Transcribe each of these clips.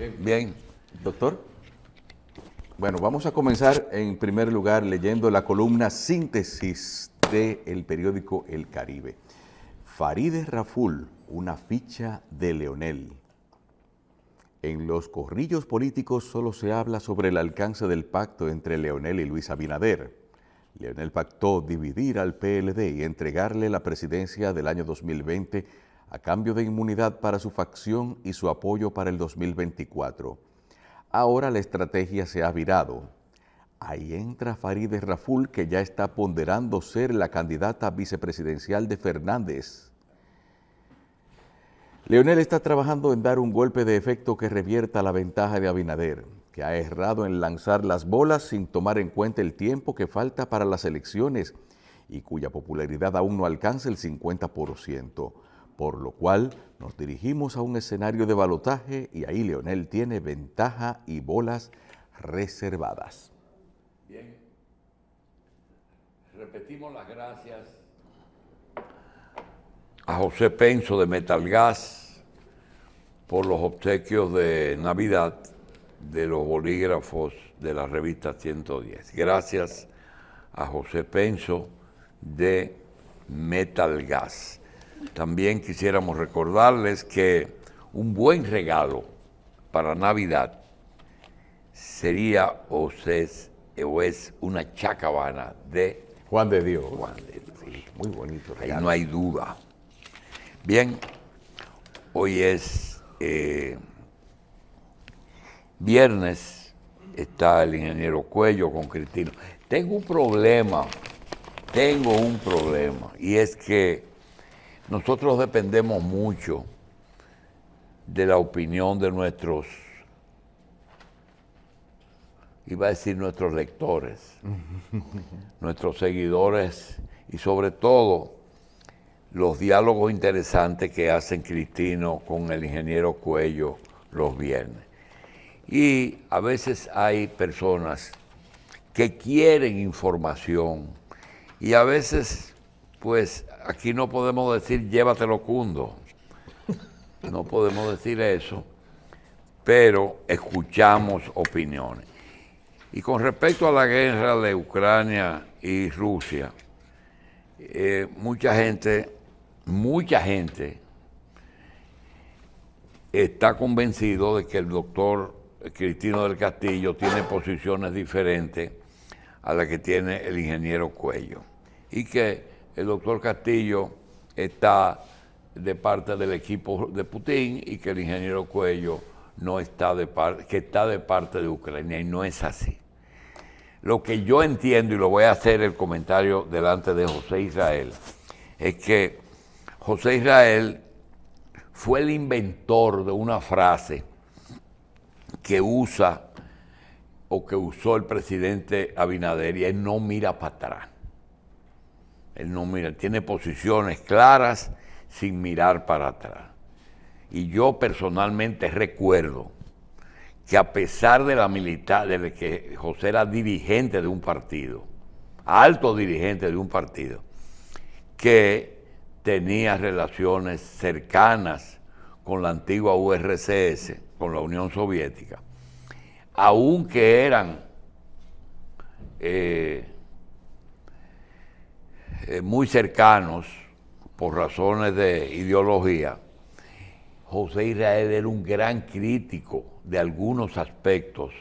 Bien, doctor. Bueno, vamos a comenzar en primer lugar leyendo la columna Síntesis del periódico El Caribe. Farideh Raful, una ficha de Leonel. En los corrillos políticos solo se habla sobre el alcance del pacto entre Leonel y Luis Abinader. Leonel pactó dividir al PLD y entregarle la presidencia del año 2020 a cambio de inmunidad para su facción y su apoyo para el 2024. Ahora la estrategia se ha virado. Ahí entra Farideh Raful, que ya está ponderando ser la candidata vicepresidencial de Fernández. Leonel está trabajando en dar un golpe de efecto que revierta la ventaja de Abinader, que ha errado en lanzar las bolas sin tomar en cuenta el tiempo que falta para las elecciones y cuya popularidad aún no alcanza el 50%, por lo cual nos dirigimos a un escenario de balotaje y ahí Leonel tiene ventaja y bolas reservadas. Bien, repetimos las gracias a José Penso de Metalgas por los obsequios de Navidad de los bolígrafos de la revista 110. Gracias a José Penso de Metalgas. También quisiéramos recordarles que un buen regalo para Navidad sería o es una chacabana de Juan de Dios. Juan de Dios. Sí, muy bonito Ahí regalo. no hay duda. Bien, hoy es viernes, está el ingeniero Cuello con Cristino. Tengo un problema, y es que nosotros dependemos mucho de la opinión de nuestros lectores, nuestros seguidores y sobre todo los diálogos interesantes que hacen Cristino con el ingeniero Cuello los viernes. Y a veces hay personas que quieren información y a veces, pues, aquí no podemos decir llévatelo cundo, no podemos decir eso, pero escuchamos opiniones. Y con respecto a la guerra de Ucrania y Rusia, mucha gente está convencido de que el doctor Cristino del Castillo tiene posiciones diferentes a las que tiene el ingeniero Cuello y que el doctor Castillo está de parte del equipo de Putin y que el ingeniero Cuello no está que está de parte de Ucrania, y no es así. Lo que yo entiendo, y lo voy a hacer el comentario delante de José Israel, es que José Israel fue el inventor de una frase que usa o que usó el presidente Abinader, y él no mira para atrás. Él no mira, tiene posiciones claras sin mirar para atrás. Y yo personalmente recuerdo que a pesar de la militar, de que José era dirigente de un partido, alto dirigente de un partido, que tenía relaciones cercanas con la antigua URSS, con la Unión Soviética, aunque eran muy cercanos por razones de ideología, José Israel era un gran crítico de algunos aspectos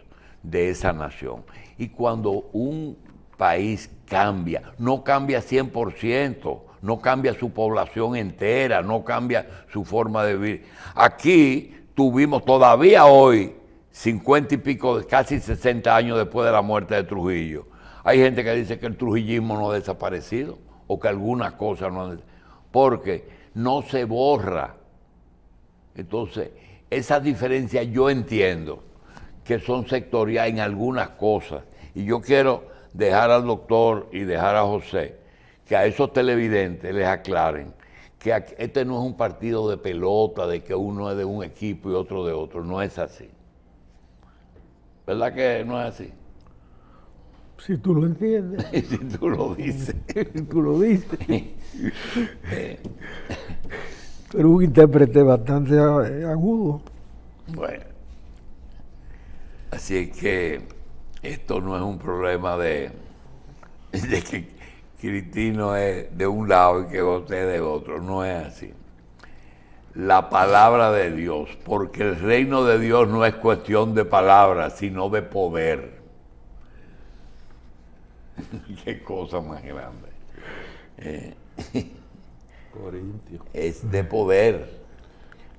de esa nación. Y cuando un país cambia, no cambia 100%, no cambia su población entera, no cambia su forma de vivir. Aquí tuvimos todavía hoy, 50 y pico, casi 60 años después de la muerte de Trujillo, hay gente que dice que el trujillismo no ha desaparecido o que alguna cosa no ha desaparecido, porque no se borra. Entonces, esas diferencias yo entiendo que son sectoriales en algunas cosas, y yo quiero dejar al doctor y dejar a José que a esos televidentes les aclaren que este no es un partido de pelota, de que uno es de un equipo y otro de otro, no es así. ¿Verdad que no es así? Si tú lo entiendes. Si tú lo dices. Si tú lo dices. Pero un intérprete bastante agudo. Bueno, Así es que esto no es un problema de que Cristino es de un lado y que José de otro, no es así. La palabra de Dios, porque el reino de Dios no es cuestión de palabras, sino de poder. Qué cosa más grande. Corintio. Es de poder.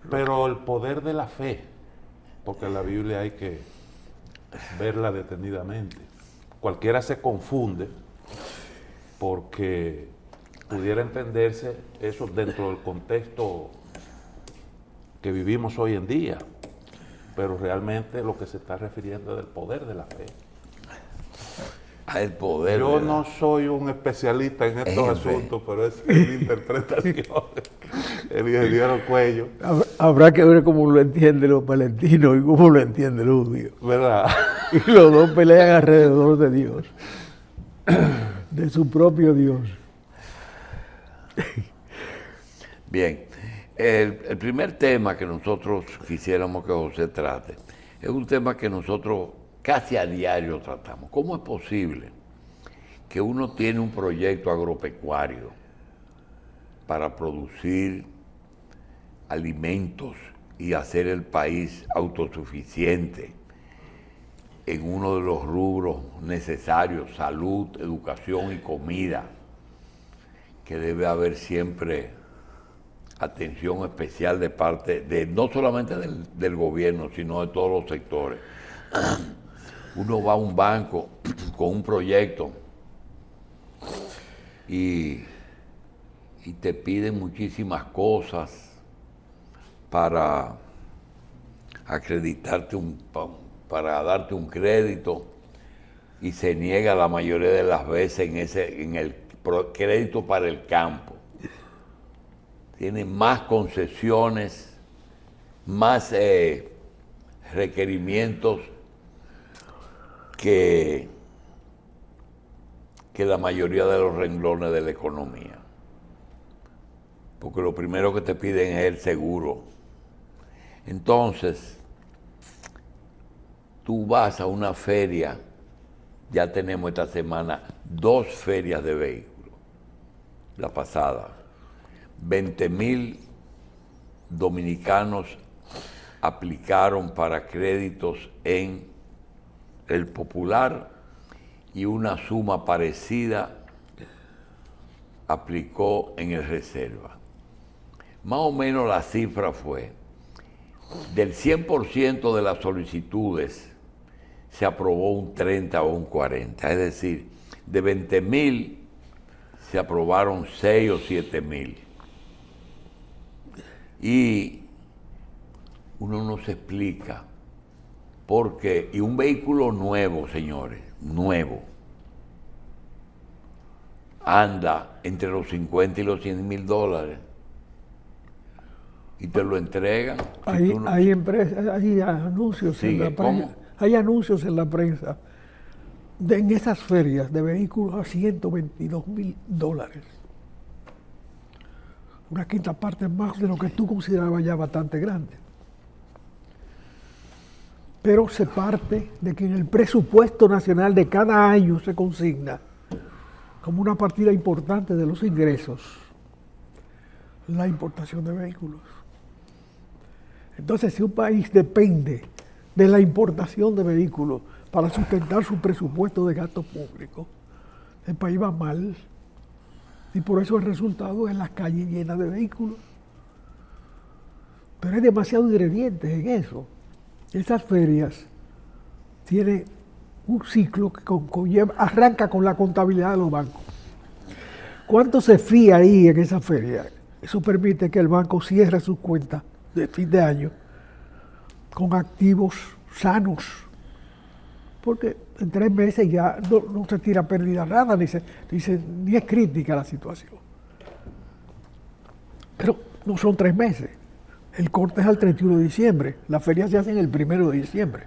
Pero el poder de la fe, porque la Biblia hay que verla detenidamente. Cualquiera se confunde porque pudiera entenderse eso dentro del contexto que vivimos hoy en día, pero realmente lo que se está refiriendo es del poder de la fe. El poder. Yo no soy un especialista en estos asuntos, pero es mi interpretación. El ingeniero Cuello. Habrá que ver cómo lo entienden los palestinos y cómo lo entienden los judíos. ¿Verdad? Y los dos pelean alrededor de Dios, de su propio Dios. Bien, el primer tema que nosotros quisiéramos que José trate es un tema que nosotros casi a diario tratamos. ¿Cómo es posible que uno tiene un proyecto agropecuario para producir alimentos y hacer el país autosuficiente en uno de los rubros necesarios, salud, educación y comida, que debe haber siempre atención especial de parte de no solamente del gobierno, sino de todos los sectores? Uno va a un banco con un proyecto y te piden muchísimas cosas para acreditarte para darte un crédito, y se niega la mayoría de las veces en el crédito para el campo. Tienen más concesiones, más requerimientos que la mayoría de los renglones de la economía. Porque lo primero que te piden es el seguro. Entonces, tú vas a una feria, ya tenemos esta semana 2 ferias de vehículos, la pasada. 20,000 dominicanos aplicaron para créditos en el Popular y una suma parecida aplicó en el Reserva. Más o menos la cifra fue, del 100% de las solicitudes se aprobó un 30 o un 40, es decir, de 20,000 se aprobaron 6 o 7,000. Y uno no se explica por qué. Y un vehículo nuevo, señores, nuevo, anda entre los 50 y los 100,000 dólares. Y te lo entregan. Hay empresas, hay anuncios en la prensa. Hay anuncios en la prensa en esas ferias de vehículos a 122,000 dólares. Una quinta parte más de lo que tú considerabas ya bastante grande. Pero se parte de que en el presupuesto nacional de cada año se consigna como una partida importante de los ingresos la importación de vehículos. Entonces, si un país depende de la importación de vehículos para sustentar su presupuesto de gasto público, el país va mal. Y por eso el resultado es las calles llenas de vehículos. Pero hay demasiados ingredientes en eso. Esas ferias tienen un ciclo que arranca con la contabilidad de los bancos. ¿Cuánto se fía ahí en esa feria? Eso permite que el banco cierre sus cuentas de fin de año con activos sanos, porque en 3 meses ya no se tira pérdida nada, ni es crítica la situación. Pero no son 3 meses, el corte es al 31 de diciembre, las ferias se hacen el 1 de diciembre,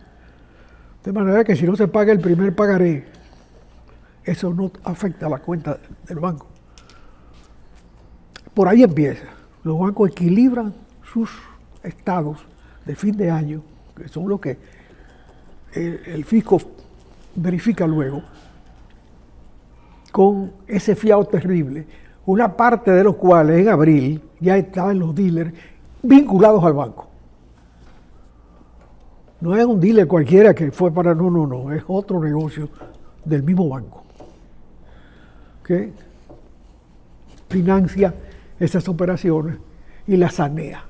de manera que si no se paga el primer pagaré, eso no afecta a la cuenta del banco. Por ahí empieza, los bancos equilibran sus estados de fin de año, que son los que el fisco verifica luego, con ese fiado terrible, una parte de los cuales en abril ya estaban los dealers vinculados al banco. No es un dealer cualquiera que fue para... No, es otro negocio del mismo banco que financia esas operaciones y las sanea.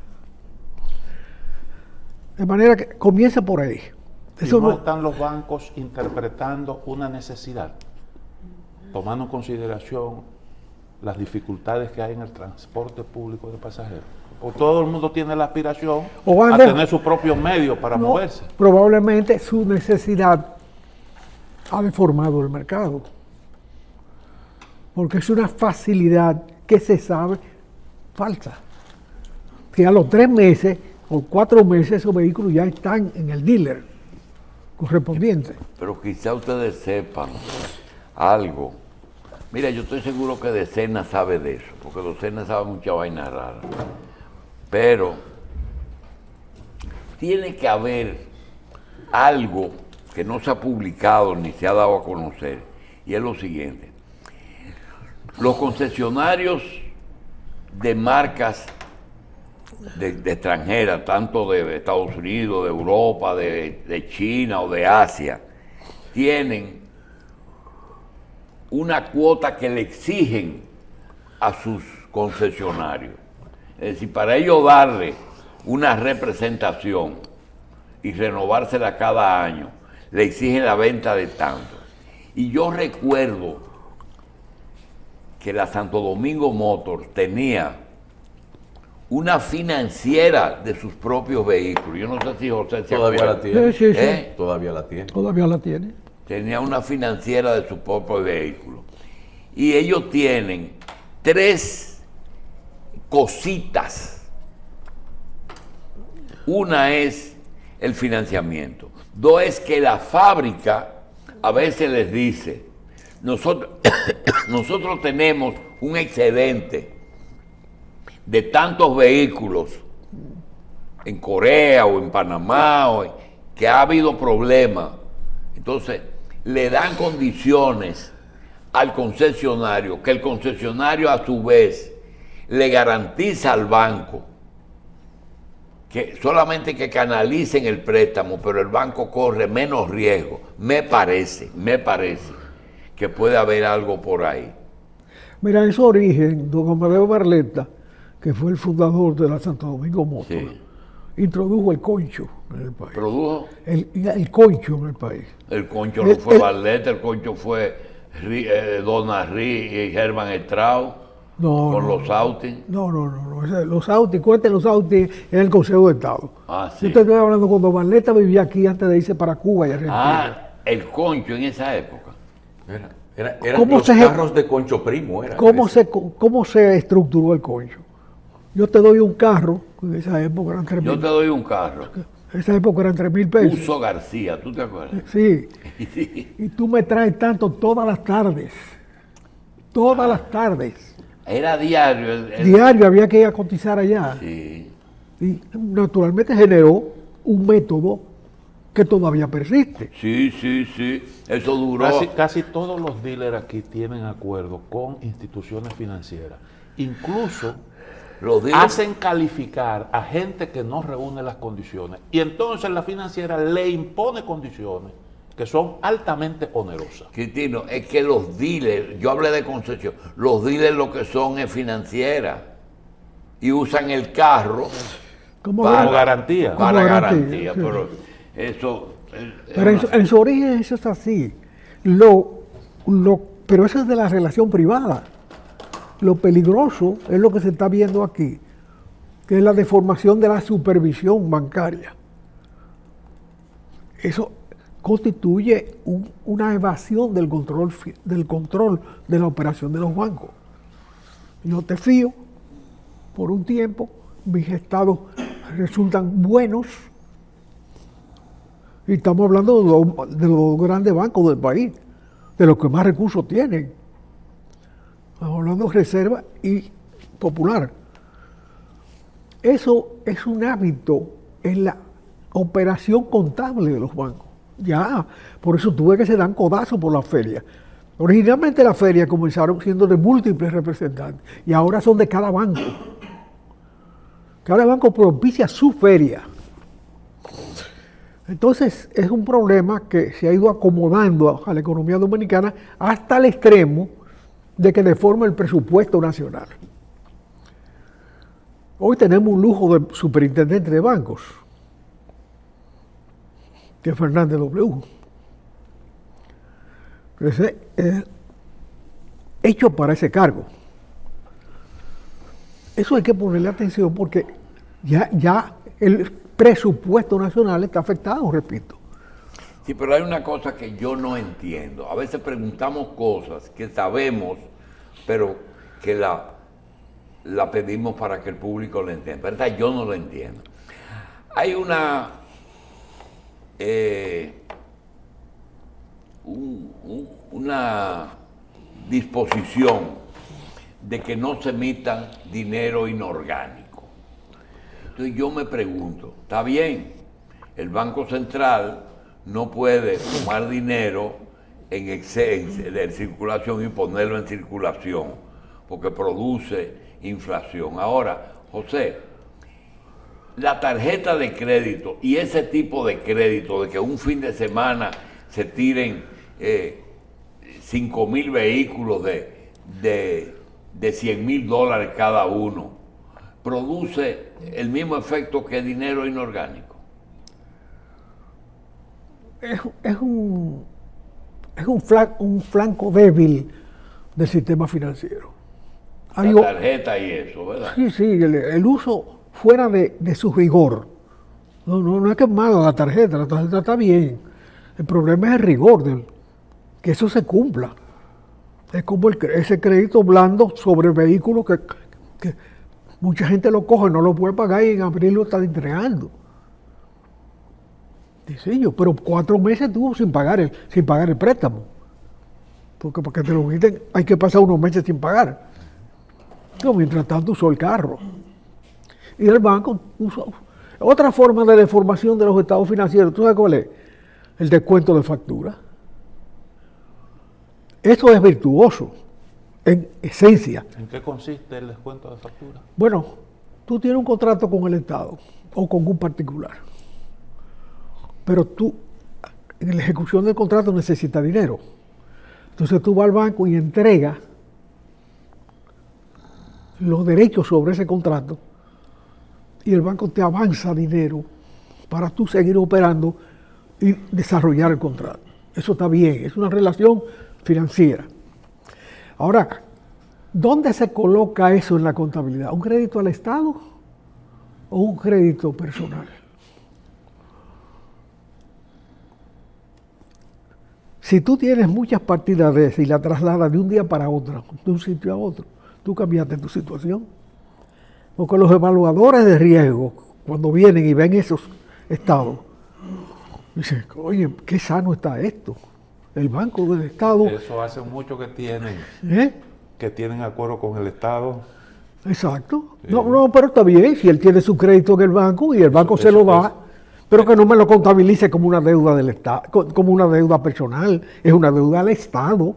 De manera que comienza por ahí. Eso no están los bancos interpretando una necesidad, tomando en consideración las dificultades que hay en el transporte público de pasajeros. Porque todo el mundo tiene la aspiración a tener sus propios medios para moverse. Probablemente su necesidad ha deformado el mercado. Porque es una facilidad que se sabe falsa. Que a los 3 meses o 4 meses esos vehículos ya están en el dealer correspondiente. Pero quizá ustedes sepan algo. Mira, yo estoy seguro que Decena sabe de eso, porque Decena sabe mucha vaina rara. Pero tiene que haber algo que no se ha publicado ni se ha dado a conocer, y es lo siguiente. Los concesionarios de marcas de extranjeras, tanto de Estados Unidos, de Europa, de China o de Asia, tienen una cuota que le exigen a sus concesionarios. Es decir, para ellos darle una representación y renovársela cada año, le exigen la venta de tanto. Y yo recuerdo que la Santo Domingo Motors tenía una financiera de sus propios vehículos. Yo no sé si José se Todavía acuerda. la tiene. Sí. Todavía la tiene. Todavía la tiene. Tenía una financiera de su propio vehículo. Y ellos tienen 3 cositas. Una es el financiamiento. 2 es que la fábrica a veces les dice, nosotros tenemos un excedente de tantos vehículos en Corea o en Panamá, que ha habido problemas. Entonces, le dan condiciones al concesionario, que el concesionario a su vez le garantiza al banco que solamente que canalicen el préstamo, pero el banco corre menos riesgo. Me parece que puede haber algo por ahí. Mira, en su origen, don Amadeo Barletta, que fue el fundador de la Santo Domingo Motors, Sí. introdujo el concho en el país. ¿Produjo? El concho en el país. El concho no fue Barletta, el concho fue Donna Rí y Herman Strauss con los Autis. No. Los Autis, cuenten los Autis en el Consejo de Estado. Ah, sí. Yo te estoy hablando cuando Barletta vivía aquí antes de irse para Cuba y Argentina. El concho en esa época. Eran ¿Cómo los se- carros de Concho Primo. ¿Cómo se estructuró el concho? Yo te doy un carro, en esa época eran 3.000. Yo te doy un carro. En esa época eran 3.000 pesos. Uso García, ¿tú te acuerdas? Sí. Y tú me traes tanto todas las tardes. Todas las tardes. Era diario. Diario había que ir a cotizar allá. Sí. Y naturalmente generó un método que todavía persiste. Sí. Eso duró. Casi todos los dealers aquí tienen acuerdo con instituciones financieras. Incluso Los dealers- hacen calificar a gente que no reúne las condiciones. Y entonces la financiera le impone condiciones que son altamente onerosas. Cristino, es que los dealers, yo hablé de concesión, los dealers lo que son es financiera y usan el carro Como para garantía. Como Para garantía, garantía, sí. pero eso... Pero en su origen eso es así. Pero eso es de la relación privada. Lo peligroso es lo que se está viendo aquí, que es la deformación de la supervisión bancaria. Eso constituye una evasión del control de la operación de los bancos. Yo te fío por un tiempo, mis estados resultan buenos, y estamos hablando de los grandes bancos del país, de los que más recursos tienen. Estamos hablando de Reserva y Popular. Eso es un hábito en la operación contable de los bancos. Ya, por eso tuve que se dan codazos por la feria. Originalmente las ferias comenzaron siendo de múltiples representantes y ahora son de cada banco. Cada banco propicia su feria. Entonces es un problema que se ha ido acomodando a la economía dominicana hasta el extremo de que deforma el presupuesto nacional. Hoy tenemos un lujo de superintendente de bancos, que es Fernández W. Es hecho para ese cargo. Eso hay que ponerle atención porque ya el presupuesto nacional está afectado, repito. Sí, pero hay una cosa que yo no entiendo. A veces preguntamos cosas que sabemos, pero que la pedimos para que el público lo entienda. ¿Verdad? Yo no lo entiendo. Hay una disposición de que no se emitan dinero inorgánico. Entonces yo me pregunto, está bien, el Banco Central no puede tomar dinero en exceso de circulación y ponerlo en circulación, porque produce inflación. Ahora, José, la tarjeta de crédito y ese tipo de crédito, de que un fin de semana se tiren 5,000 vehículos de $100,000 cada uno, produce el mismo efecto que dinero inorgánico. Es un flanco débil del sistema financiero. La tarjeta y eso, ¿verdad? Sí, el uso fuera de su rigor. No es que es mala la tarjeta está bien. El problema es el rigor, que eso se cumpla. Es como ese crédito blando sobre vehículos que mucha gente lo coge, no lo puede pagar y en abril lo están entregando. Diseño, pero 4 meses tuvo sin pagar el préstamo. Porque para que te lo quiten hay que pasar unos meses sin pagar. Pero mientras tanto usó el carro. Y el banco usó otra forma de deformación de los estados financieros. ¿Tú sabes cuál es? El descuento de factura. Eso es virtuoso, en esencia. ¿En qué consiste el descuento de factura? Bueno, tú tienes un contrato con el Estado o con un particular, pero tú, en la ejecución del contrato necesitas dinero. Entonces tú vas al banco y entregas los derechos sobre ese contrato y el banco te avanza dinero para tú seguir operando y desarrollar el contrato. Eso está bien, es una relación financiera. Ahora, ¿dónde se coloca eso en la contabilidad? ¿Un crédito al Estado o un crédito personal? Si tú tienes muchas partidas de esas y la trasladas de un día para otro, de un sitio a otro, tú cambiaste tu situación. Porque los evaluadores de riesgo, cuando vienen y ven esos estados, dicen, oye, qué sano está esto. El Banco del Estado... Eso hace mucho que tienen acuerdo con el Estado. Exacto. Sí. No, pero está bien, si él tiene su crédito en el banco y el banco se lo da, pero que no me lo contabilice como una deuda del Estado, como una deuda personal, es una deuda al Estado,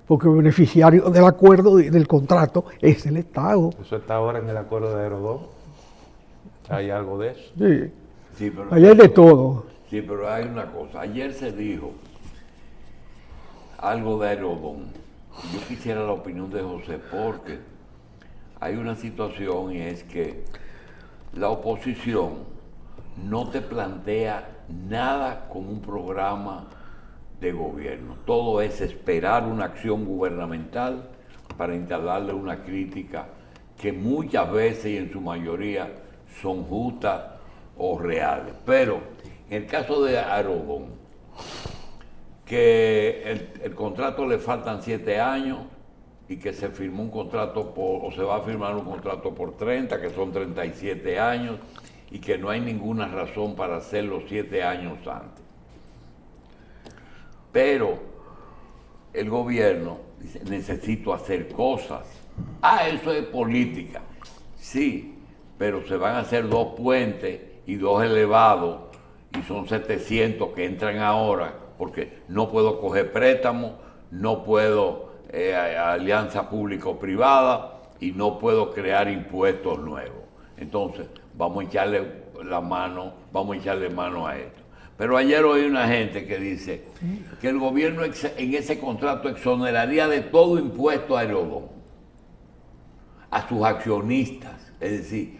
porque el beneficiario del acuerdo del contrato es el Estado. Eso está ahora en el acuerdo de Aerodón. ¿Hay algo de eso? Sí, sí, pero ahí hay de todo. Sí, pero hay una cosa. Ayer se dijo algo de Aerodón. Yo quisiera la opinión de José, porque hay una situación y es que la oposición no te plantea nada como un programa de gobierno. Todo es esperar una acción gubernamental para instalarle una crítica que muchas veces y en su mayoría son justas o reales. Pero en el caso de Aerodón, que el contrato le faltan 7 años y que se firmó un contrato o se va a firmar un contrato por 30, que son 37 años, y que no hay ninguna razón para hacerlo 7 años antes. Pero el gobierno dice, necesito hacer cosas. Eso es política. Sí, pero se van a hacer 2 puentes y 2 elevados y son 700 que entran ahora, porque no puedo coger préstamos, no puedo alianza público-privada y no puedo crear impuestos nuevos. Entonces, vamos a echarle mano a esto. Pero ayer oí una gente que dice que el gobierno en ese contrato exoneraría de todo impuesto a Aerodón a sus accionistas. Es decir,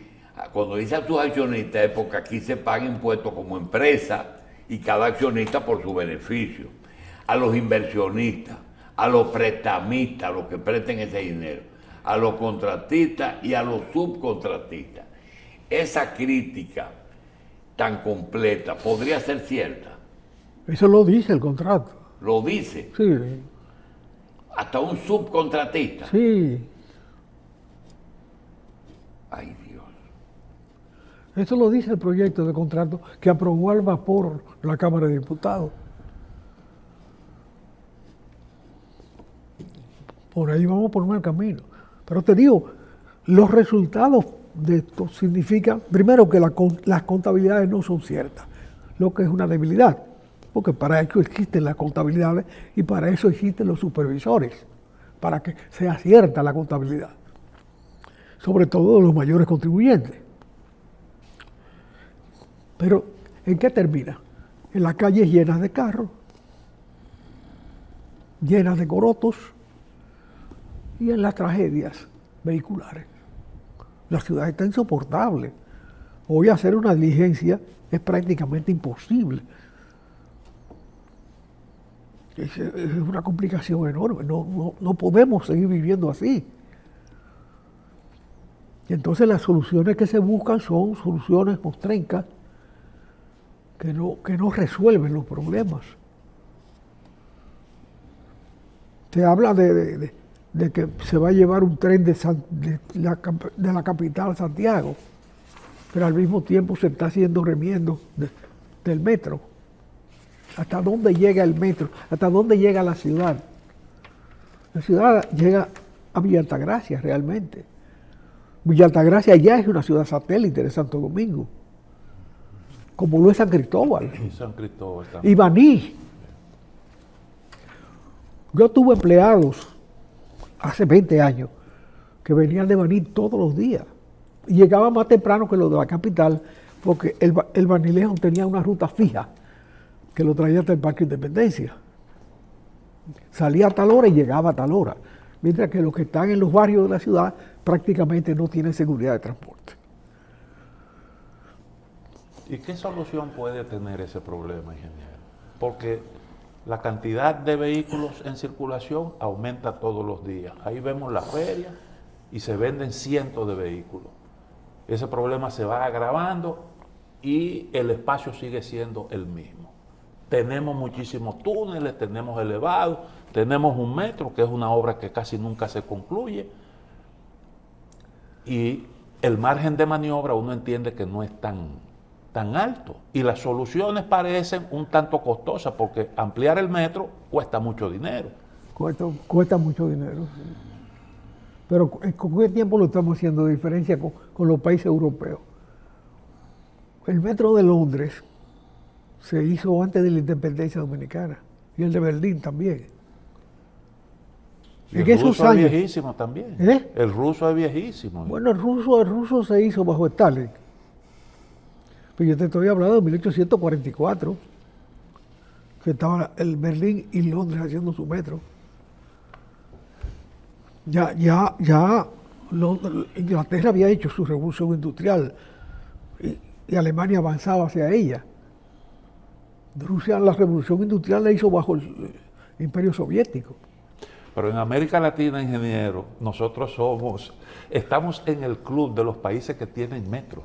cuando dice a sus accionistas es porque aquí se paga impuestos como empresa y cada accionista por su beneficio. A los inversionistas, a los prestamistas, a los que presten ese dinero, a los contratistas y a los subcontratistas. Esa crítica tan completa podría ser cierta. Eso lo dice el contrato. Lo dice. Sí, Hasta un subcontratista. sí. Ay, Dios. Eso lo dice el proyecto de contrato que aprobó al vapor la Cámara de Diputados. Por ahí vamos por mal camino. Pero te digo, los resultados de esto significan, primero, que las contabilidades no son ciertas, lo que es una debilidad, porque para eso existen las contabilidades y para eso existen los supervisores, para que sea cierta la contabilidad, sobre todo de los mayores contribuyentes. Pero, ¿en qué termina? En las calles llenas de carros, llenas de corotos y en las tragedias vehiculares. La ciudad está insoportable. Hoy hacer una diligencia es prácticamente imposible. Es una complicación enorme. No podemos seguir viviendo así. Y entonces las soluciones que se buscan son soluciones mostrencas que no resuelven los problemas. Se habla de que se va a llevar un tren de la capital a Santiago, pero al mismo tiempo se está haciendo remiendo del metro. ¿Hasta dónde llega el metro? ¿Hasta dónde llega la ciudad? La ciudad llega a Villa Altagracia realmente. Villa Altagracia ya es una ciudad satélite de Santo Domingo, como lo es San Cristóbal. Y San Cristóbal también. Y Baní. Yo tuve empleados hace 20 años que venían de Baní todos los días y llegaban más temprano que los de la capital porque el Banilejo tenía una ruta fija que lo traía hasta el Parque Independencia. Salía a tal hora y llegaba a tal hora, mientras que los que están en los barrios de la ciudad prácticamente no tienen seguridad de transporte. ¿Y qué solución puede tener ese problema, ingeniero? Porque la cantidad de vehículos en circulación aumenta todos los días. Ahí vemos la feria y se venden cientos de vehículos. Ese problema se va agravando y el espacio sigue siendo el mismo. Tenemos muchísimos túneles, tenemos elevados, tenemos un metro, que es una obra que casi nunca se concluye. Y el margen de maniobra uno entiende que no es tan alto. Y las soluciones parecen un tanto costosas porque ampliar el metro cuesta mucho dinero. Cuesta mucho dinero. Pero ¿con qué tiempo lo estamos haciendo de diferencia con los países europeos? El metro de Londres se hizo antes de la independencia dominicana y el de Berlín también. Y el ruso es viejísimo también. ¿Eh? El ruso es viejísimo. Bueno, el ruso se hizo bajo Stalin. Pero yo te estoy hablando de 1844, que estaba el Berlín y Londres haciendo su metro. Inglaterra había hecho su revolución industrial y Alemania avanzaba hacia ella. Rusia la revolución industrial la hizo bajo el Imperio Soviético. Pero en América Latina, ingeniero, nosotros estamos en el club de los países que tienen metro.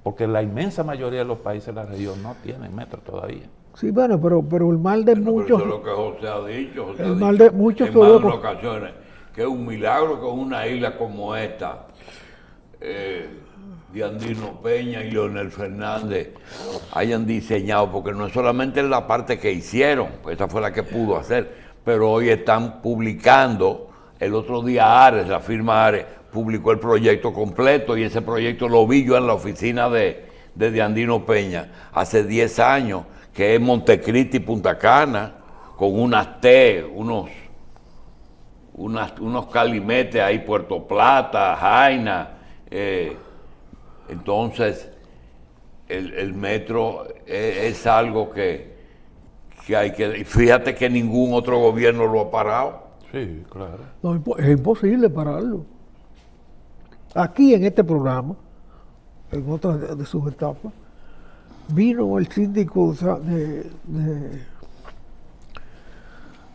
Porque la inmensa mayoría de los países de la región no tienen metro todavía. Sí, bueno, pero el mal de muchos... Eso es lo que José ha dicho. El mal de muchos... En más de una ocasiones, que es un milagro que una isla como esta, de Andino Peña y Leonel Fernández, hayan diseñado, porque no es solamente la parte que hicieron, pues esa fue la que pudo hacer, pero hoy están publicando. El otro día Ares, la firma Ares, publicó el proyecto completo y ese proyecto lo vi yo en la oficina de desde Andino Peña, hace 10 años, que es Montecristi y Punta Cana, con unas T, unos calimetes ahí, Puerto Plata, Jaina. Entonces, el metro es algo que hay que... Fíjate que ningún otro gobierno lo ha parado. Sí, claro. No, es imposible pararlo. Aquí en este programa, en otra de sus etapas, vino el síndico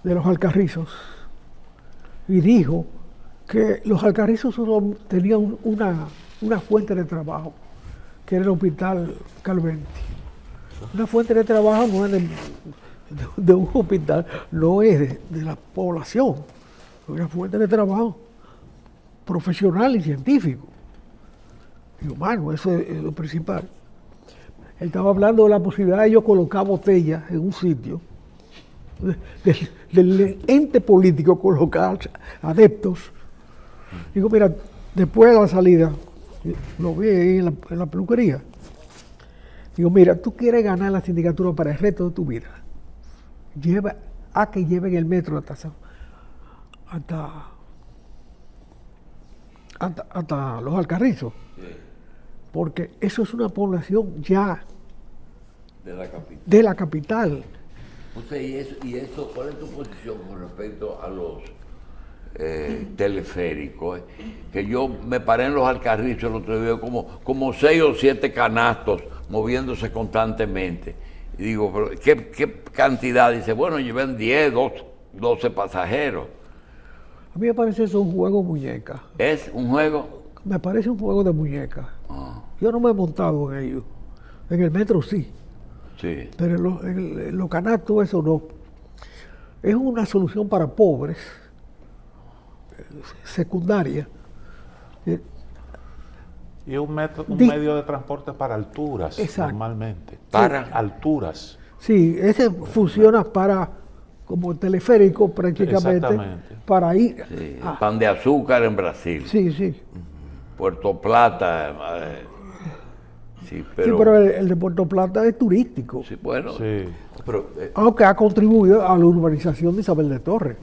de los Alcarrizos y dijo que los Alcarrizos tenían una fuente de trabajo, que era el Hospital Calventi. Una fuente de trabajo no es de un hospital, no es de la población, es una fuente de trabajo profesional y científico y humano, eso es lo principal. Él estaba hablando de la posibilidad de yo colocar botellas en un sitio, del ente político colocar adeptos. Digo, mira, después de la salida, lo vi ahí en la peluquería. Digo, mira, tú quieres ganar la sindicatura para el resto de tu vida. Lleva a que lleven el metro hasta los Alcarrizos. Sí. Porque eso es una población ya De la capital. de la capital. O sea, ¿y eso, cuál es tu posición con respecto a los teleféricos? Que yo me paré en los Alcarrizos el otro día, como 6 o 7 canastos moviéndose constantemente. Y digo, pero ¿qué cantidad? Dice, bueno, llevan 10, 12 pasajeros. A mí me parece eso un juego de muñeca. ¿Es un juego? Me parece un juego de muñeca. Ah, Yo no me he montado en ellos. En el metro sí, sí. pero en los canastos eso no. Es una solución para pobres, secundaria. Y un Di- medio de transporte para alturas, Exacto. normalmente. Para. Alturas. Sí, ese funciona como el teleférico prácticamente, Exactamente. para ir. Sí, el pan de azúcar en Brasil. Sí, sí. Puerto Plata. Sí, Sí, pero... pero el de Puerto Plata es turístico, sí, bueno, Sí. Pero, aunque ha contribuido a la urbanización de Isabel de Torres.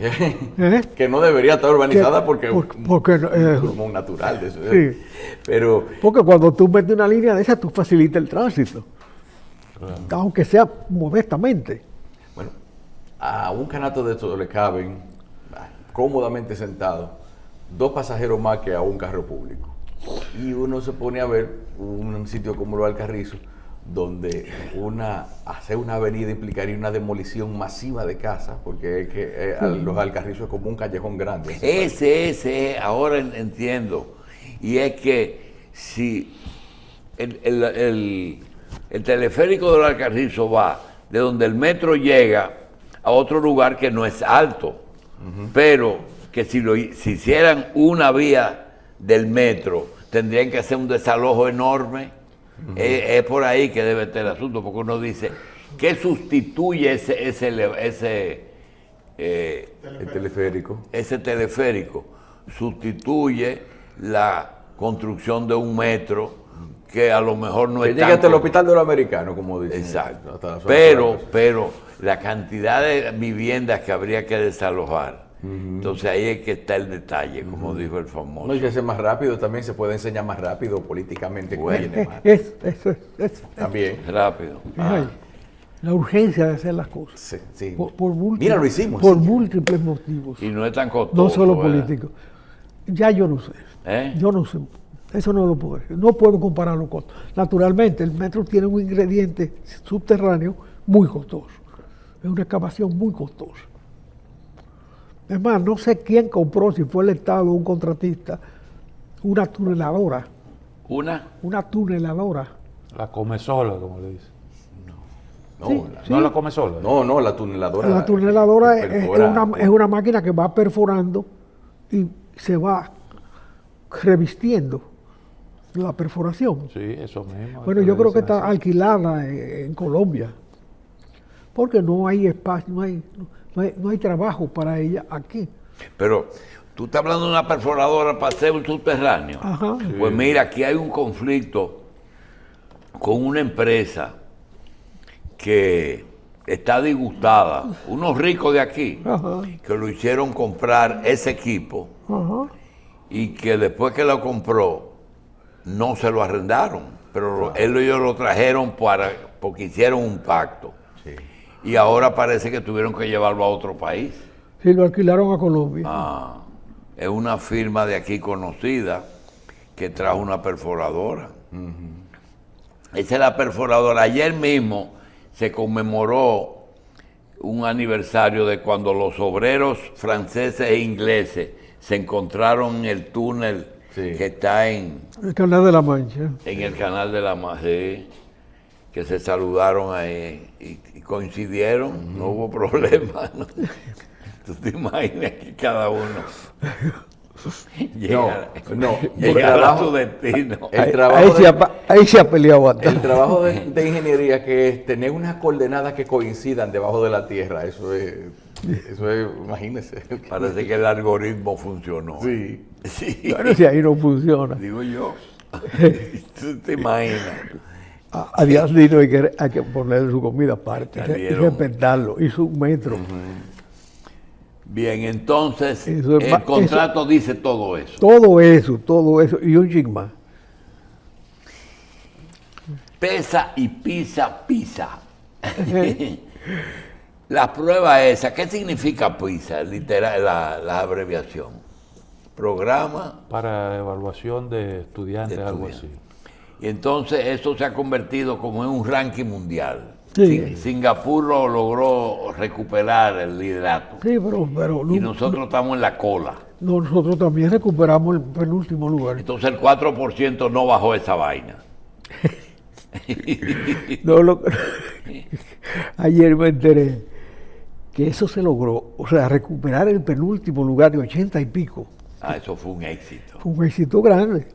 ¿Eh? que no debería estar urbanizada Que- porque porque, es un pulmón natural de eso. sí. Pero Porque cuando tú metes una línea de esa, tú facilitas el tránsito, Claro. aunque sea modestamente. bueno, a un canasto de estos le caben cómodamente sentados 2 pasajeros más que a un carro público. Y uno se pone a ver un sitio como los Alcarrizos, donde hacer una avenida implicaría una demolición masiva de casas, porque es que los Alcarrizos es como un callejón grande. ese, ahora entiendo. Y es que si el teleférico del Alcarrizo va de donde el metro llega a otro lugar que no es alto, pero que si hicieran una vía del metro, tendrían que hacer un desalojo enorme. Es por ahí que debe estar el asunto, porque uno dice, ¿qué sustituye El teleférico. ese teleférico? Sustituye la construcción de un metro que a lo mejor no Que es llegue hasta el hospital de los americanos, como dicen. Exacto. Hasta la zona Pero franca. la cantidad de viviendas que habría que desalojar, entonces ahí es que está el detalle, como dijo el famoso. No, y que sea más rápido, también se puede enseñar más rápido políticamente. Bueno. conviene más. También. Rápido. Ay, la urgencia de hacer las cosas. Sí, sí. Mira, lo hicimos. Por sí. múltiples motivos, Y no es tan costoso. no solo ¿verdad? políticos. Ya yo no sé. ¿Eh? Yo no sé. Eso no lo puedo decir. No puedo comparar los costos. Naturalmente, el metro tiene un ingrediente subterráneo muy costoso. Es una excavación muy costosa. Es más, no sé quién compró, si fue el Estado o un contratista, una tuneladora. Una tuneladora. La comesola, como le dicen. No, Sí, la, sí. No la comesola. no, la tuneladora. La tuneladora es perfora. una máquina que va perforando y se va revistiendo la perforación. Sí, eso mismo. Bueno, es yo le creo que dicen está así. alquilada en Colombia, porque no hay espacio, no hay trabajo para ella aquí. Pero tú estás hablando de una perforadora para hacer un subterráneo. Ajá. Pues mira, aquí hay un conflicto con una empresa que está disgustada, unos ricos de aquí, Ajá. que lo hicieron comprar ese equipo Ajá. y que después que lo compró no se lo arrendaron, pero ellos lo trajeron porque hicieron un pacto. Sí. Y ahora parece que tuvieron que llevarlo a otro país. Sí, lo alquilaron a Colombia. Es una firma de aquí conocida que trajo una perforadora. Esa es la perforadora. Ayer mismo se conmemoró un aniversario de cuando los obreros franceses e ingleses se encontraron en el túnel que está en El Canal de la Mancha. el canal de la Mancha, que se saludaron ahí y coincidieron, no hubo problema. ¿No? Tú te imaginas que cada uno llegara a su destino. El trabajo Ahí se ha peleado bastante. El trabajo de ingeniería, que es tener unas coordenadas que coincidan debajo de la tierra, eso es, imagínese. Parece que el algoritmo funcionó. Sí. Sí. Claro, si ahí no funciona. Digo yo. ¿Tú te imaginas? A Díaz Dino hay que ponerle su comida aparte y Salieron. respetarlo. Hizo un metro. Bien, entonces Eso es el contrato dice todo eso. Todo eso. Y un chin más. Pesa y pisa. La prueba esa, ¿qué significa PISA? Literal, la abreviación. Programa Para evaluación de estudiantes, de algo estudiantes. así. Y entonces esto se ha convertido como en un ranking mundial. Sí. Singapur lo logró recuperar el liderato. Sí, pero Y nosotros estamos en la cola. nosotros también recuperamos el penúltimo lugar. Entonces el 4% no bajó esa vaina. No, ayer me enteré que eso se logró, o sea, recuperar el penúltimo lugar de 80 y pico. Eso fue un éxito. Fue un éxito grande.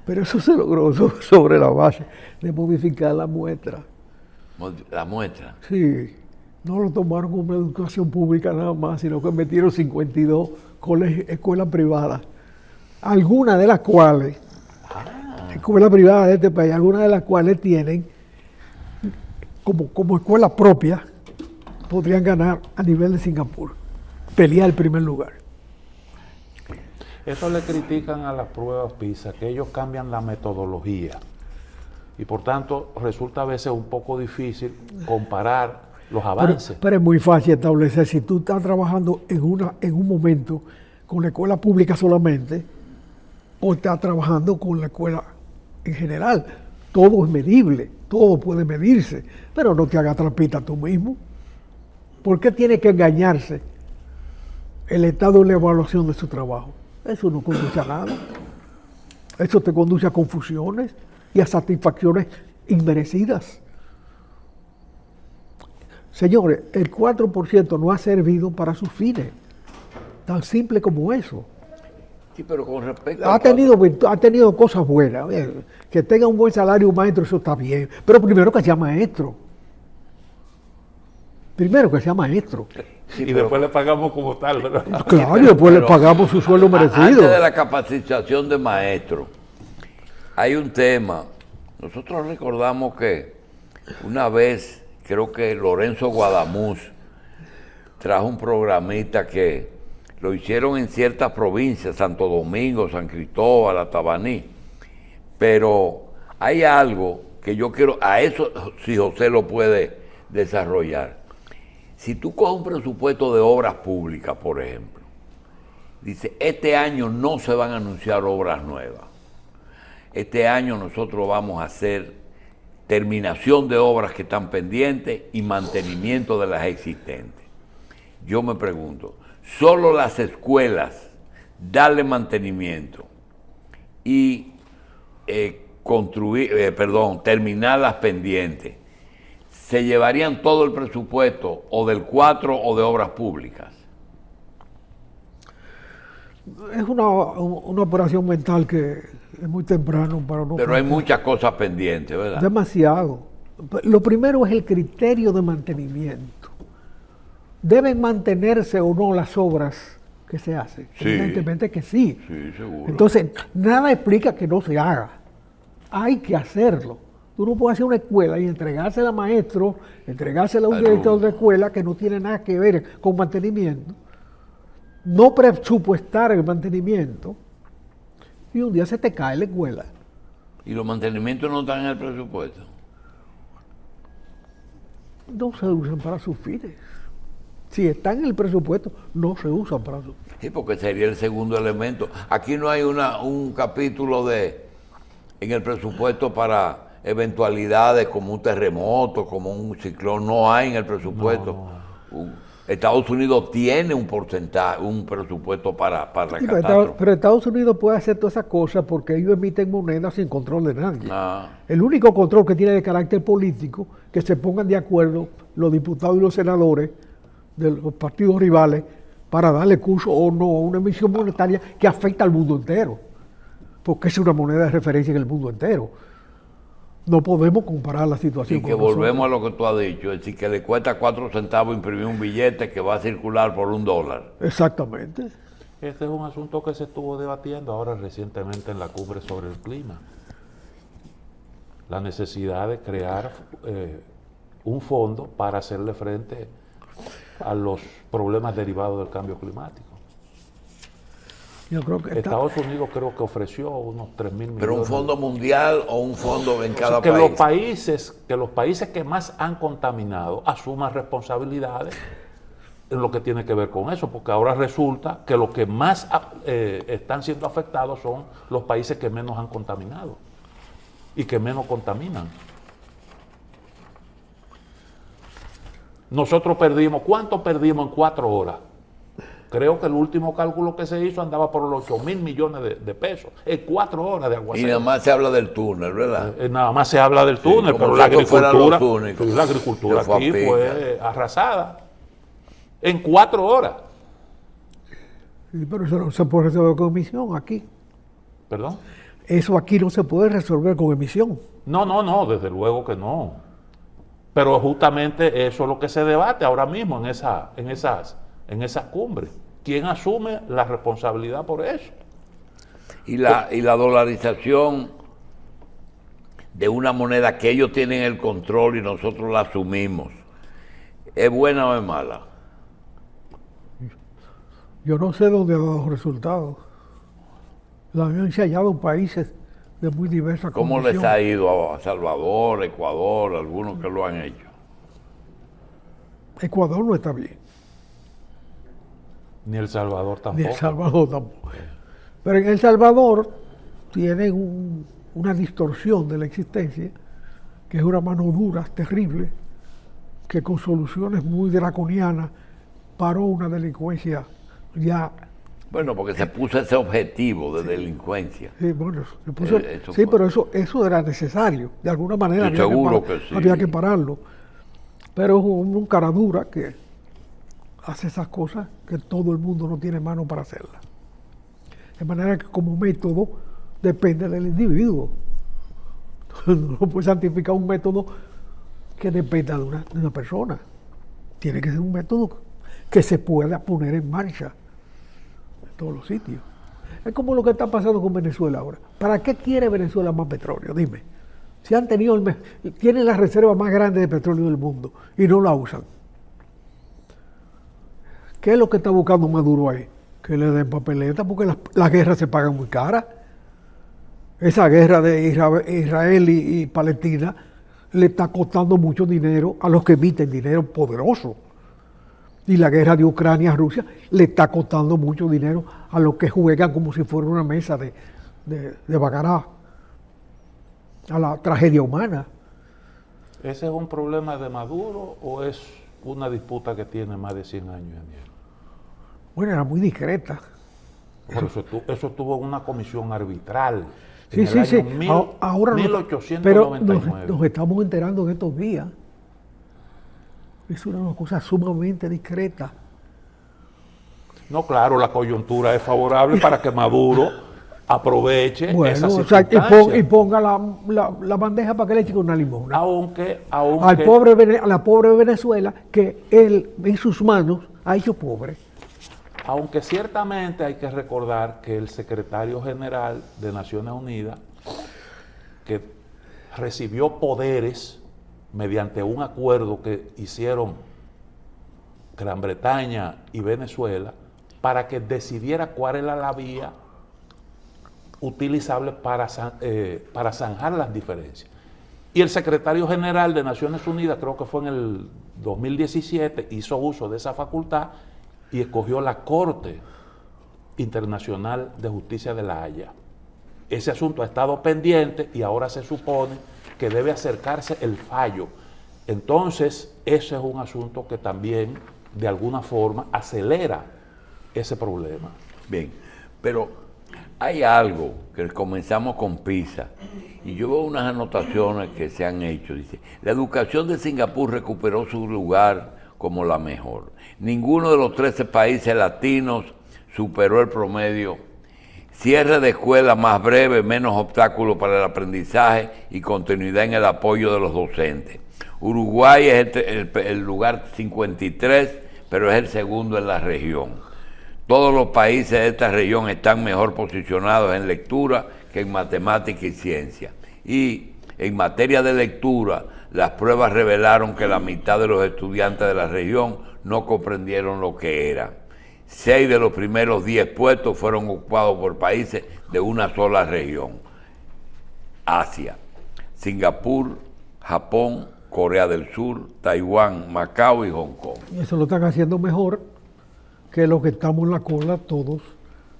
Pero eso se logró sobre la base de modificar la muestra. La muestra. Sí, no lo tomaron como educación pública nada más, sino que metieron 52 escuelas privadas, algunas de las cuales, escuelas privadas de este país, algunas de las cuales tienen como escuela propia, podrían ganar a nivel de Singapur, pelear el primer lugar. Eso le critican a las pruebas PISA, que ellos cambian la metodología. Y por tanto resulta a veces un poco difícil comparar los avances. Pero es muy fácil establecer, si tú estás trabajando en un momento con la escuela pública solamente, o estás trabajando con la escuela en general. Todo es medible, todo puede medirse, pero no te hagas trampita tú mismo. ¿Por qué tiene que engañarse el estado de la evaluación de su trabajo? Eso no conduce a nada. Eso te conduce a confusiones y a satisfacciones inmerecidas. Señores, el 4% no ha servido para sus fines. Tan simple como eso. Sí, pero con respecto Ha tenido cosas buenas. Que tenga un buen salario un maestro, eso está bien. Pero primero que sea maestro. Y después le pagamos como tal, ¿verdad? Claro, y después le pagamos su sueldo merecido. Antes de la capacitación de maestros, hay un tema. Nosotros recordamos que una vez, creo que Lorenzo Guadamuz trajo un programita que lo hicieron en ciertas provincias, Santo Domingo, San Cristóbal, Atabaní. Pero hay algo que yo quiero, a eso si José lo puede desarrollar. Si tú coges un presupuesto de obras públicas, por ejemplo, dice, este año no se van a anunciar obras nuevas. Este año nosotros vamos a hacer terminación de obras que están pendientes y mantenimiento de las existentes. Yo me pregunto, solo las escuelas, darle mantenimiento y terminar las pendientes, ¿se llevarían todo el presupuesto o del 4 o de obras públicas? Es una operación mental que es muy temprano para no. Pero hay muchas cosas pendientes, ¿verdad? Demasiado. Lo primero es el criterio de mantenimiento. ¿Deben mantenerse o no las obras que se hacen? Sí. Evidentemente que sí. Sí, seguro. Entonces, nada explica que no se haga. hay que hacerlo. Tú no puedes hacer una escuela y entregársela a maestro, entregársela a un director de escuela que no tiene nada que ver con mantenimiento, no presupuestar el mantenimiento, y un día se te cae la escuela. ¿Y los mantenimientos no están en el presupuesto? No se usan para sus fines. Si están en el presupuesto, no se usan para sus fines. Sí, porque sería el segundo elemento. Aquí no hay un capítulo en el presupuesto para eventualidades como un terremoto, como un ciclón. No hay en el presupuesto. Estados Unidos tiene un porcentaje, un presupuesto para la catástrofe. Pero Estados Unidos puede hacer todas esas cosas porque ellos emiten monedas sin control de nadie. Ah. El único control que tiene de carácter político, que se pongan de acuerdo los diputados y los senadores de los partidos rivales para darle curso o no a una emisión monetaria que afecta al mundo entero, porque es una moneda de referencia en el mundo entero. No podemos comparar la situación Y que con volvemos a nosotros. lo que tú has dicho, es decir, que le cuesta 4 centavos imprimir un billete que va a circular por $1. Exactamente. Este es un asunto que se estuvo debatiendo ahora recientemente en la cumbre sobre el clima. La necesidad de crear un fondo para hacerle frente a los problemas derivados del cambio climático. Yo creo que Estados Unidos creo que ofreció unos 3.000 millones. ¿Pero un fondo mundial o un fondo en cada que país? Los países que más han contaminado asuman responsabilidades en lo que tiene que ver con eso, porque ahora resulta que los que más están siendo afectados son los países que menos han contaminado y que menos contaminan. Nosotros perdimos, ¿cuánto perdimos en 4 horas? Creo que el último cálculo que se hizo andaba por los 8.000 millones de pesos en 4 horas de Y aguacero. nada más se habla del túnel, ¿verdad? Nada más se habla del túnel, como pero si la eso fueran agricultura, los únicos. la agricultura Que fue a aquí pica. fue arrasada en 4 horas. Sí, pero eso no se puede resolver con emisión aquí. ¿Perdón? Eso aquí no se puede resolver con emisión. No, desde luego que no. Pero justamente eso es lo que se debate ahora mismo en esas cumbres. ¿Quién asume la responsabilidad por eso? Y la dolarización de una moneda que ellos tienen el control y nosotros la asumimos, ¿es buena o es mala? Yo no sé dónde ha dado resultados. La han ensayado en países de muy diversas ¿Cómo les condiciones. ha ido a Salvador, Ecuador, algunos que lo han hecho? Ecuador no está bien, Ni El Salvador ni tampoco. El Salvador tampoco. Pero en El Salvador tienen una distorsión de la existencia, que es una mano dura, terrible, que con soluciones muy draconianas paró una delincuencia ya. Bueno, porque se puso ese objetivo de delincuencia. Sí, bueno, se puso- Eso sí, fue. pero eso era necesario. De alguna manera Estoy seguro que sí. había que pararlo. Pero es un cara dura que hace esas cosas que todo el mundo no tiene mano para hacerlas. De manera que como método depende del individuo. No puede santificar un método que dependa de una persona. Tiene que ser un método que se pueda poner en marcha en todos los sitios. Es como lo que está pasando con Venezuela ahora. ¿Para qué quiere Venezuela más petróleo? Dime. Si han tenido tienen la reserva más grande de petróleo del mundo y no la usan. ¿Qué es lo que está buscando Maduro ahí? Que le den papeleta porque las guerras se pagan muy caras. Esa guerra de Israel y Palestina le está costando mucho dinero a los que emiten dinero poderoso. Y la guerra de Ucrania a Rusia le está costando mucho dinero a los que juegan como si fuera una mesa de bacará, a la tragedia humana. ¿Ese es un problema de Maduro o es una disputa que tiene más de 100 años, Daniel? Bueno, era muy discreta. Por eso tuvo una comisión arbitral. Sí, en sí, el sí. año Ahora no, 1899. pero nos estamos enterando en estos días. Es una cosa sumamente discreta. No, claro, la coyuntura es favorable para que Maduro aproveche Bueno, esa o sea, circunstancia. y ponga la bandeja para que le eche con una limona. Aunque A la pobre Venezuela, que él en sus manos ha hecho pobre. Aunque ciertamente hay que recordar que el secretario general de Naciones Unidas que recibió poderes mediante un acuerdo que hicieron Gran Bretaña y Venezuela para que decidiera cuál era la vía utilizable para zanjar las diferencias. Y el secretario general de Naciones Unidas, creo que fue en el 2017, hizo uso de esa facultad y escogió la Corte Internacional de Justicia de La Haya. Ese asunto ha estado pendiente y ahora se supone que debe acercarse el fallo. Entonces, ese es un asunto que también, de alguna forma, acelera ese problema. Bien, pero hay algo que comenzamos con PISA y yo veo unas anotaciones que se han hecho. Dice, la educación de Singapur recuperó su lugar como la mejor. Ninguno de los 13 países latinos superó el promedio. Cierre de escuelas más breve, menos obstáculos para el aprendizaje y continuidad en el apoyo de los docentes. Uruguay es el lugar 53, pero es el segundo en la región. Todos los países de esta región están mejor posicionados en lectura que en matemática y ciencia. Y en materia de lectura, las pruebas revelaron que la mitad de los estudiantes de la región no comprendieron lo que era. 6 de los primeros 10 puestos fueron ocupados por países de una sola región: Asia, Singapur, Japón, Corea del Sur, Taiwán, Macao y Hong Kong. Y eso lo están haciendo mejor que los que estamos en la cola todos,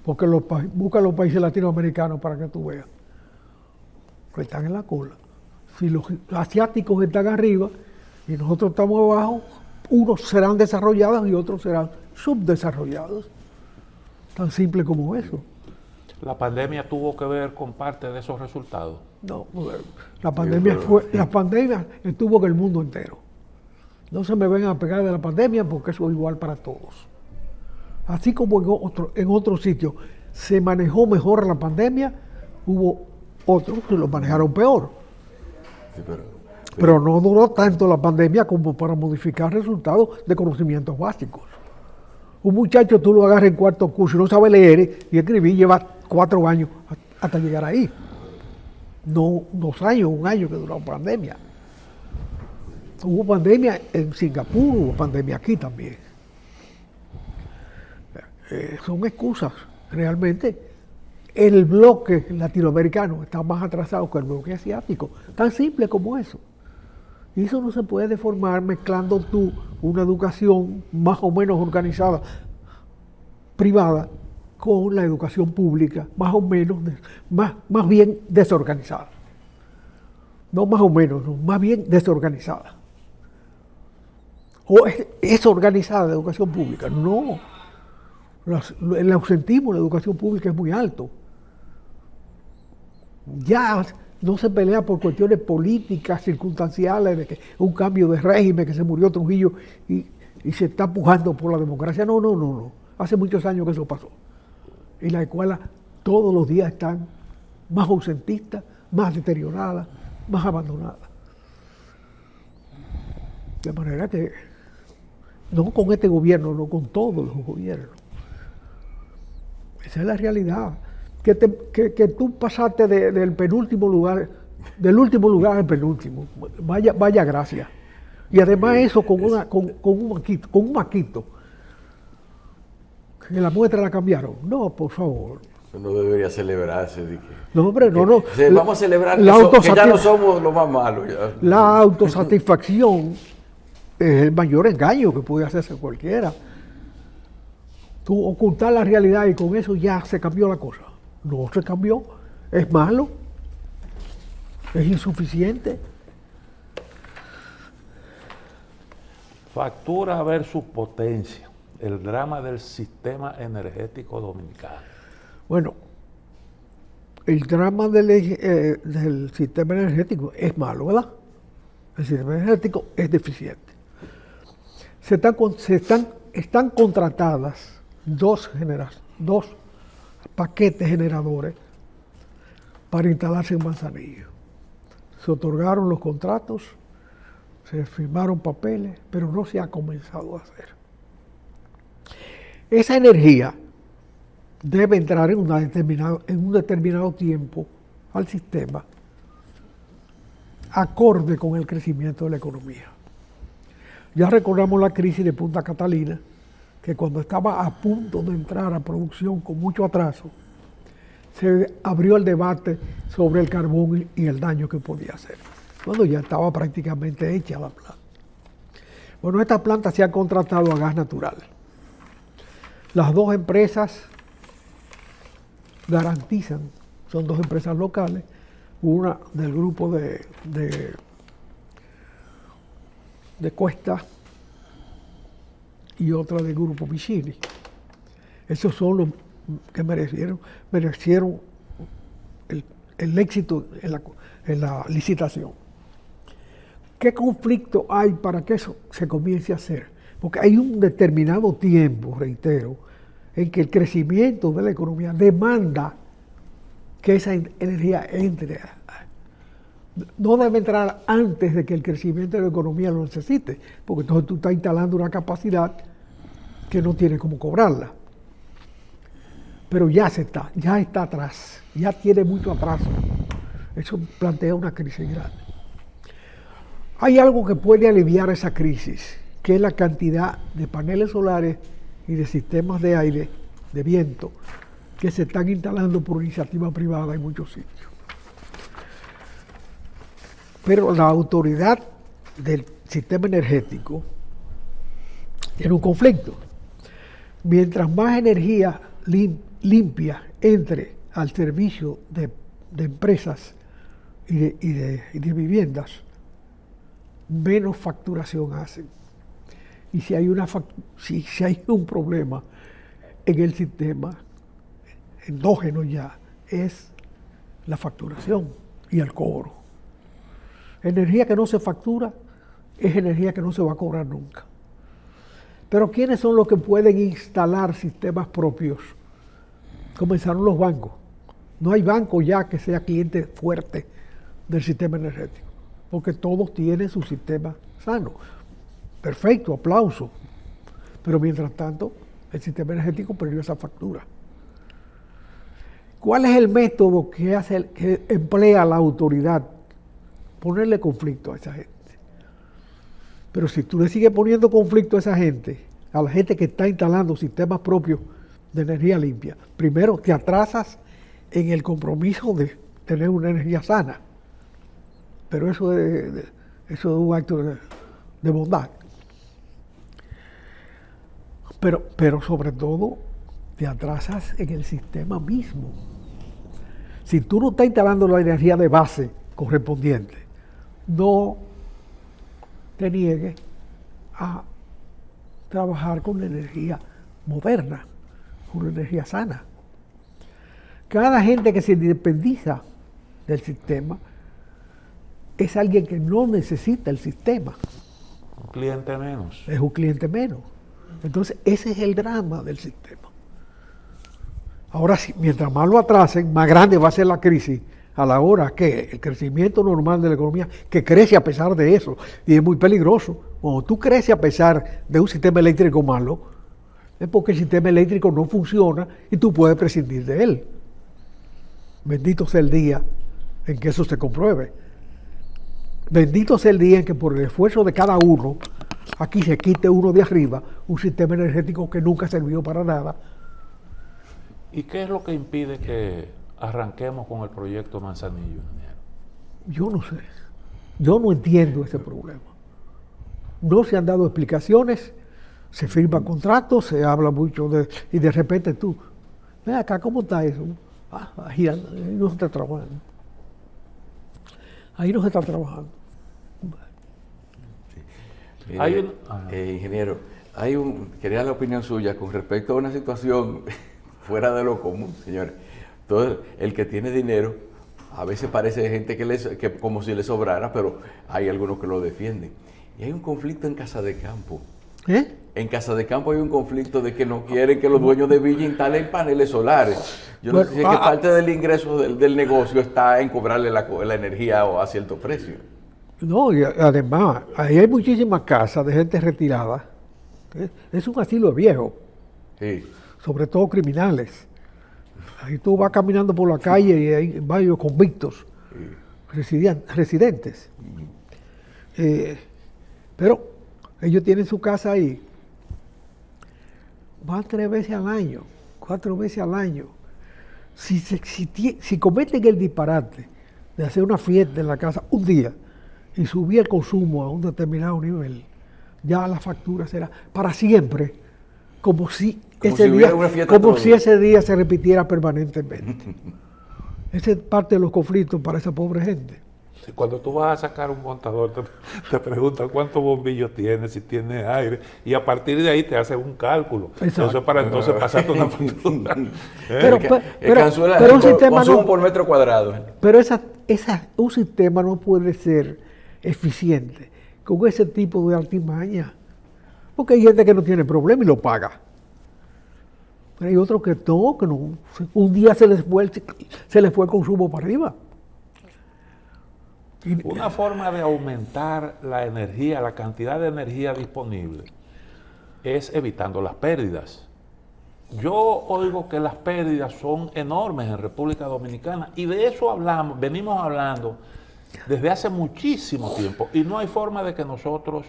porque busca los países latinoamericanos para que tú veas que están en la cola. Si los asiáticos están arriba y nosotros estamos abajo, unos serán desarrollados y otros serán subdesarrollados. Tan simple como eso. ¿La pandemia tuvo que ver con parte de esos resultados? No, la pandemia estuvo en el mundo entero. No se me vengan a pegar de la pandemia porque eso es igual para todos. Así como en otros sitios se manejó mejor la pandemia, hubo otros que lo manejaron peor. Sí, pero no duró tanto la pandemia como para modificar resultados de conocimientos básicos. Un muchacho tú lo agarras en cuarto curso y no sabe leer y escribir, lleva 4 años hasta llegar ahí. No 2 años, 1 año que duró la pandemia. Hubo pandemia en Singapur, hubo pandemia aquí también. Son excusas. Realmente el bloque latinoamericano está más atrasado que el bloque asiático. Tan simple como eso. Y eso no se puede deformar mezclando tú una educación más o menos organizada, privada, con la educación pública, más o menos, más bien desorganizada. No más o menos, no, más bien desorganizada. ¿O es organizada la educación pública? No. El ausentismo en la educación pública es muy alto. Ya no se pelea por cuestiones políticas, circunstanciales, de que un cambio de régimen, que se murió Trujillo y se está pujando por la democracia. No. Hace muchos años que eso pasó. Y las escuelas todos los días están más ausentistas, más deterioradas, más abandonadas. De manera que, no con este gobierno, no con todos los gobiernos. Esa es la realidad. Que tú pasaste del penúltimo lugar, del último lugar al penúltimo. Vaya gracia. Y además eso con un maquito. Que la muestra la cambiaron. No, por favor. No debería celebrarse. No, hombre, no. Vamos a celebrar que ya no somos los más malos. Ya. La autosatisfacción es el mayor engaño que puede hacerse cualquiera. Tú ocultar la realidad y con eso ya se cambió la cosa. No se cambió. Es malo. Es insuficiente. Factura versus potencia. El drama del sistema energético dominicano. Bueno, el drama del sistema energético es malo, ¿verdad? El sistema energético es deficiente. Están contratadas dos paquetes generadores para instalarse en Manzanillo. Se otorgaron los contratos, se firmaron papeles, pero no se ha comenzado a hacer. Esa energía debe entrar en un determinado tiempo al sistema acorde con el crecimiento de la economía. Ya recordamos la crisis de Punta Catalina, que cuando estaba a punto de entrar a producción con mucho atraso, se abrió el debate sobre el carbón y el daño que podía hacer, cuando ya estaba prácticamente hecha la planta. Bueno, esta planta se ha contratado a gas natural. Las dos empresas garantizan, son dos empresas locales, una del grupo de Cuesta y otra del grupo Vicini. Esos son los que merecieron el éxito en la licitación. ¿Qué conflicto hay para que eso se comience a hacer? Porque hay un determinado tiempo, reitero, en que el crecimiento de la economía demanda que esa energía entre. No debe entrar antes de que el crecimiento de la economía lo necesite, porque entonces tú estás instalando una capacidad que no tiene cómo cobrarla. Pero ya está atrás, ya tiene mucho atraso. Eso plantea una crisis grande. Hay algo que puede aliviar esa crisis, que es la cantidad de paneles solares y de sistemas de aire, de viento, que se están instalando por iniciativa privada en muchos sitios. Pero la autoridad del sistema energético tiene un conflicto. Mientras más energía limpia entre al servicio de empresas y de viviendas, menos facturación hacen. Y si hay un problema en el sistema endógeno ya, es la facturación y el cobro. Energía que no se factura es energía que no se va a cobrar nunca. Pero ¿quiénes son los que pueden instalar sistemas propios? Comenzaron los bancos. No hay banco ya que sea cliente fuerte del sistema energético, porque todos tienen su sistema sano. Perfecto, aplauso. Pero mientras tanto, el sistema energético perdió esa factura. ¿Cuál es el método que emplea la autoridad? Ponerle conflicto a esa gente. Pero si tú le sigues poniendo conflicto a esa gente, a la gente que está instalando sistemas propios de energía limpia, primero te atrasas en el compromiso de tener una energía sana. Pero eso es un acto de bondad. Pero sobre todo te atrasas en el sistema mismo. Si tú no estás instalando la energía de base correspondiente, no te niegues a trabajar con la energía moderna, con la energía sana. Cada gente que se independiza del sistema es alguien que no necesita el sistema. Un cliente menos. Es un cliente menos. Entonces, ese es el drama del sistema. Ahora, mientras más lo atrasen, más grande va a ser la crisis a la hora que el crecimiento normal de la economía, que crece a pesar de eso, y es muy peligroso. Cuando tú creces a pesar de un sistema eléctrico malo, es porque el sistema eléctrico no funciona y tú puedes prescindir de él. Bendito sea el día en que eso se compruebe. Bendito sea el día en que por el esfuerzo de cada uno, aquí se quite uno de arriba un sistema energético que nunca sirvió para nada. ¿Y qué es lo que impide que arranquemos con el proyecto Manzanillo, ingeniero? Yo no sé. Yo no entiendo ese problema. No se han dado explicaciones, se firman contratos, se habla mucho y de repente tú, ven acá, ¿cómo está eso? Ahí no se está trabajando. Ahí no se está trabajando. Sí. Mire, ingeniero, quería la opinión suya con respecto a una situación fuera de lo común, señores. Todo el que tiene dinero, a veces parece gente que como si le sobrara, pero hay algunos que lo defienden. Y hay un conflicto en Casa de Campo. ¿Eh? En Casa de Campo hay un conflicto de que no quieren que los dueños de villa instalen paneles solares. Yo no sé si es que parte del ingreso del negocio está en cobrarle la energía a cierto precio. No, y además, ahí hay muchísimas casas de gente retirada. Es un asilo viejo. Sí. Sobre todo criminales. Ahí tú vas caminando por la calle y hay varios convictos. residentes. Pero ellos tienen su casa ahí. Van 3 veces al año, 4 veces al año. Si cometen el disparate de hacer una fiesta en la casa un día y subir el consumo a un determinado nivel, ya la factura será para siempre, como si ese día se repitiera permanentemente. Esa es parte de los conflictos para esa pobre gente. Cuando tú vas a sacar un montador, te preguntan cuántos bombillos tiene, si tiene aire, y a partir de ahí te hacen un cálculo. Exacto. Eso es para entonces pasarte una factura. Pero un sistema consumo por metro cuadrado. Pero un sistema no puede ser eficiente con ese tipo de artimaña. Porque hay gente que no tiene problema y lo paga. Pero hay otros que no. Un día se les fue el consumo para arriba. Una forma de aumentar la energía, la cantidad de energía disponible, es evitando las pérdidas. Yo oigo que las pérdidas son enormes en República Dominicana y de eso venimos hablando desde hace muchísimo tiempo y no hay forma de que nosotros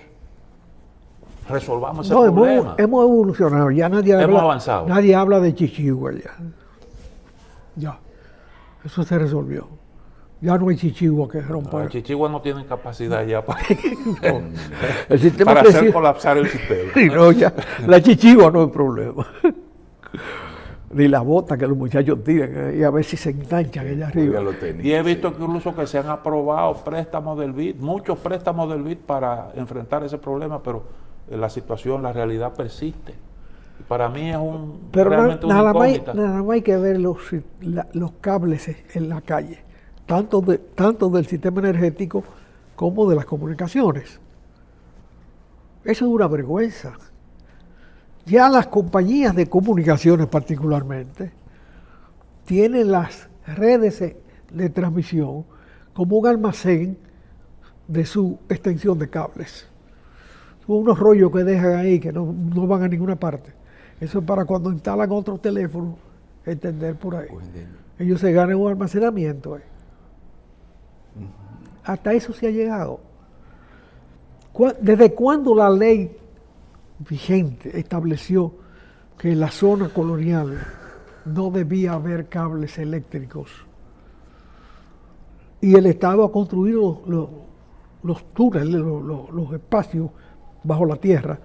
resolvamos ese problema. Hemos evolucionado, ya hemos avanzado. Nadie habla de chichigua ya. Eso se resolvió. Ya no hay chichigua que rompa. Los chichiguas no tienen capacidad ya para para hacer colapsar el sistema. No, ya, la chichigua no es problema. Ni la bota que los muchachos tiran y a ver si se enganchan allá arriba. Y he visto que incluso que se han aprobado préstamos del BID, muchos préstamos del BID para enfrentar ese problema, pero la situación, la realidad persiste. Para mí es realmente una incógnita. Nada más hay que ver los cables en la calle, tanto del sistema energético como de las comunicaciones. Eso es una vergüenza. Ya las compañías de comunicaciones particularmente tienen las redes de transmisión como un almacén de su extensión de cables. Son unos rollos que dejan ahí que no van a ninguna parte. Eso es para cuando instalan otro teléfono, entender por ahí. Ellos se ganan un almacenamiento ahí. Hasta eso se ha llegado. ¿Desde cuándo la ley vigente estableció que en la zona colonial no debía haber cables eléctricos? Y el Estado ha construido los túneles, los espacios bajo la tierra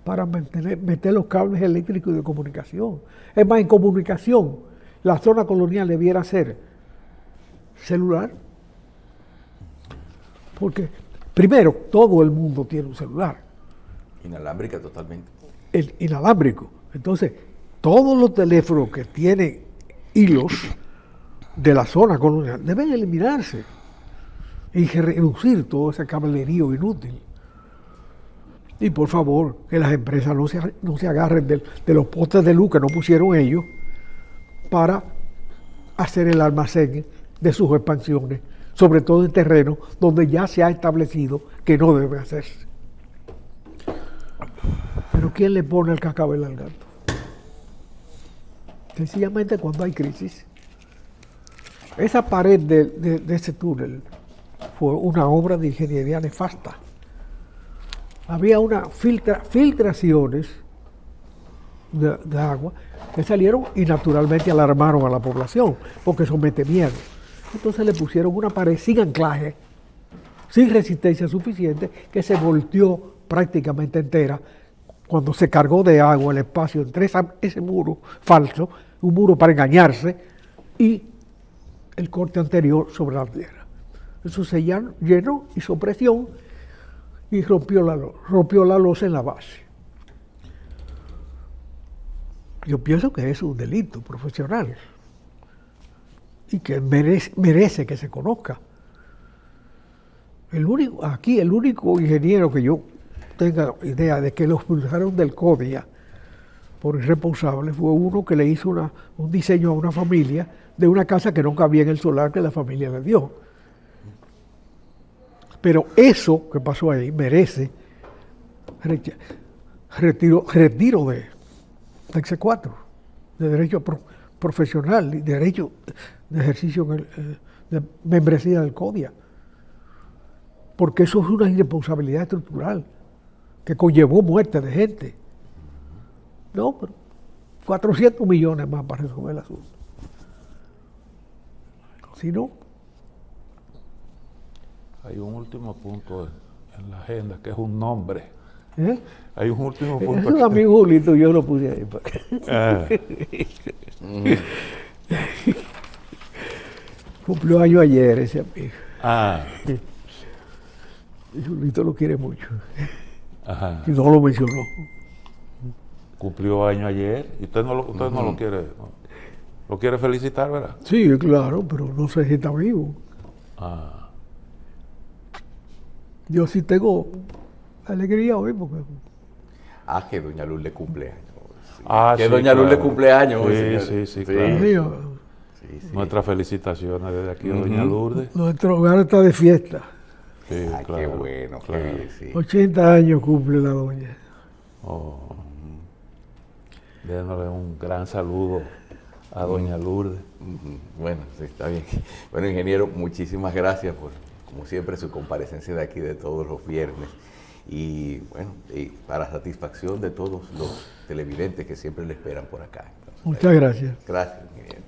para meter los cables eléctricos de comunicación. Es más, en comunicación, la zona colonial debiera ser celular. Porque, primero, todo el mundo tiene un celular. Inalámbrica totalmente. El inalámbrico. Entonces, todos los teléfonos que tienen hilos de la zona colonial deben eliminarse y reducir todo ese cablerío inútil. Y por favor, que las empresas no se agarren de los postes de luz que no pusieron ellos para hacer el almacén de sus expansiones, sobre todo en terrenos donde ya se ha establecido que no debe hacerse. Pero ¿quién le pone el cascabel al gato? Sencillamente cuando hay crisis. Esa pared de ese túnel fue una obra de ingeniería nefasta. Había unas filtraciones de agua que salieron y naturalmente alarmaron a la población, porque eso mete miedo. Entonces le pusieron una pared sin anclaje, sin resistencia suficiente, que se volteó prácticamente entera cuando se cargó de agua el espacio entre ese muro falso, un muro para engañarse, y el corte anterior sobre la tierra. Eso se llenó, hizo presión y rompió la losa en la base. Yo pienso que es un delito profesional y que merece que se conozca. El único ingeniero que yo tenga idea de que lo expulsaron del CODIA por irresponsable fue uno que le hizo un diseño a una familia de una casa que no cabía en el solar que la familia le dio. Pero eso que pasó ahí merece retiro de exequatur, de derecho profesional y derecho de ejercicio de membresía del CODIA. Porque eso es una irresponsabilidad estructural que conllevó muerte de gente. No, pero 400 millones más para resolver el asunto. Si no, Hay un último punto en la agenda que es un nombre. ¿eh? Hay un último Es punto. un amigo Julito, yo lo puse ahí. Ah, Cumplió año ayer ese amigo. ah, Y Julito lo quiere mucho. ajá. Y no lo mencionó. Cumplió año ayer y usted no lo quiere. Lo quiere felicitar, ¿verdad? Sí, claro, pero no sé si está vivo. Ah, Yo sí tengo alegría hoy porque Ah, que doña Lourdes cumpleaños. Sí. Ah, Que sí, doña Lourdes claro. cumpleaños. hoy, Sí, señores. sí, claro. sí, Sí, sí. Nuestras felicitaciones desde aquí a doña Lourdes. nuestro hogar está de fiesta. Sí, Ay, claro, qué bueno, claro. qué bien, sí. 80 años cumple la doña. Oh. Démosle un gran saludo a doña Lourdes. Ujú. Bueno, sí, está bien. Bueno, ingeniero, muchísimas gracias por, como siempre, su comparecencia de aquí de todos los viernes. Y bueno, y para satisfacción de todos los televidentes que siempre le esperan por acá. Entonces, Muchas gracias. gracias, ingeniero.